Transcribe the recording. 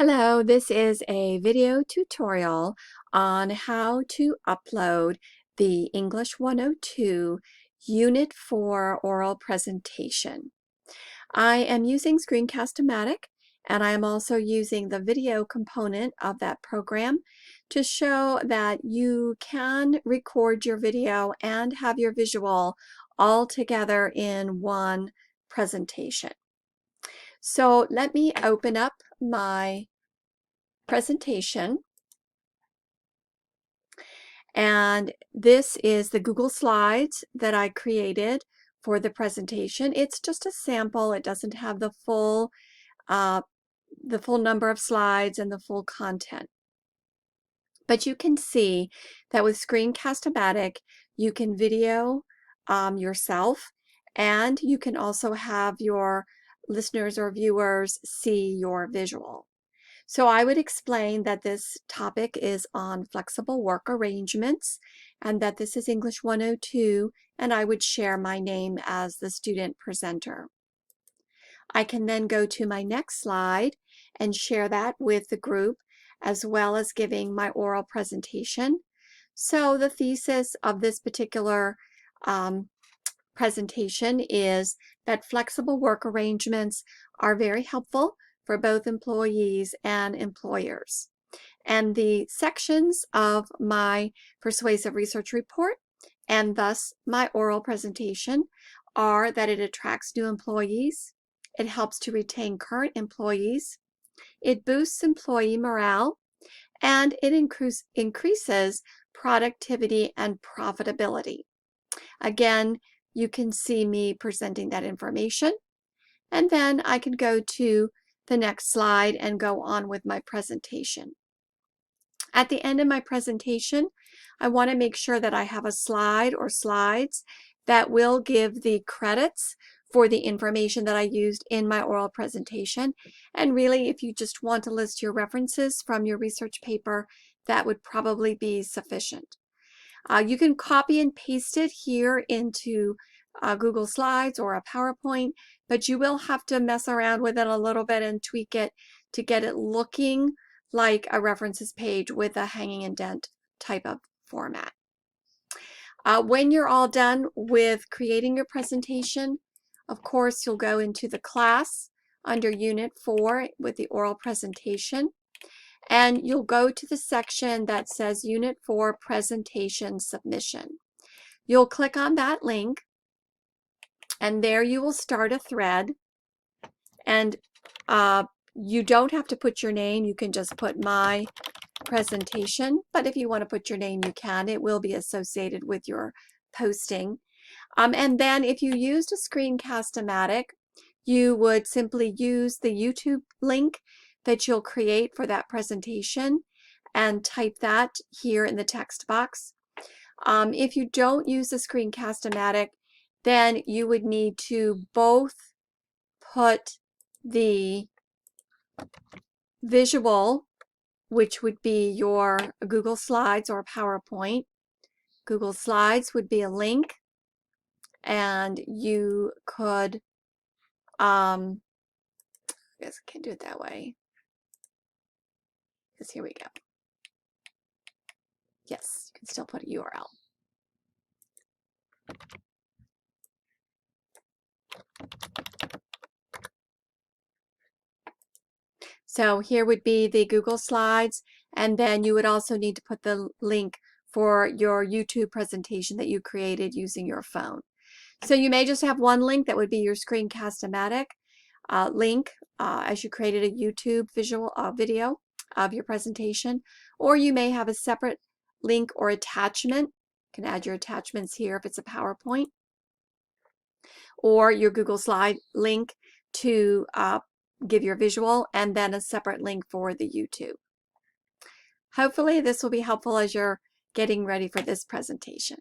Hello, this is a video tutorial on how to upload the English 102 Unit 4 oral presentation. I am using Screencast-O-Matic, and I am also using the video component of that program to show that you can record your video and have your visual all together in one presentation. So let me open up my presentation, and this is the Google Slides that I created for the presentation. It's just a sample. It doesn't have the full number of slides and the full content. But you can see that with Screencast-O-Matic, you can video yourself, and you can also have your listeners or viewers see your visual. So I would explain that this topic is on flexible work arrangements and that this is English 102, and I would share my name as the student presenter. I can then go to my next slide and share that with the group, as well as giving my oral presentation. So the thesis of this particular presentation is that flexible work arrangements are very helpful for both employees and employers. And the sections of my persuasive research report, and thus my oral presentation, are that it attracts new employees, it helps to retain current employees, it boosts employee morale, and it increases productivity and profitability. Again, you can see me presenting that information, and then I can go to the next slide and go on with my presentation. At the end of my presentation, I want to make sure that I have a slide or slides that will give the credits for the information that I used in my oral presentation. And really, if you just want to list your references from your research paper, that would probably be sufficient. You can copy and paste it here into Google Slides or a PowerPoint, but you will have to mess around with it a little bit and tweak it to get it looking like a references page with a hanging indent type of format. When you're all done with creating your presentation, of course, you'll go into the class under Unit 4 with the oral presentation, and you'll go to the section that says Unit 4 Presentation Submission. You'll click on that link, and there you will start a thread, and you don't have to put your name. You can just put my presentation, but if you want to put your name, you can. It will be associated with your posting. And then if you used a Screencast-O-Matic, you would simply use the YouTube link that you'll create for that presentation and type that here in the text box. If you don't use the Screencast-O-Matic, then you would need to both put the visual, which would be your Google Slides or PowerPoint. Google Slides would be a link, and you could, I guess I can't do it that way, because here we go. Yes, you can still put a URL. So here would be the Google Slides, and then you would also need to put the link for your YouTube presentation that you created using your phone. So you may just have one link that would be your Screencast-O-Matic link as you created a YouTube video of your presentation, or you may have a separate link or attachment. You can add your attachments here if it's a PowerPoint, or your Google Slide link to give your visual, and then a separate link for the YouTube. Hopefully this will be helpful as you're getting ready for this presentation.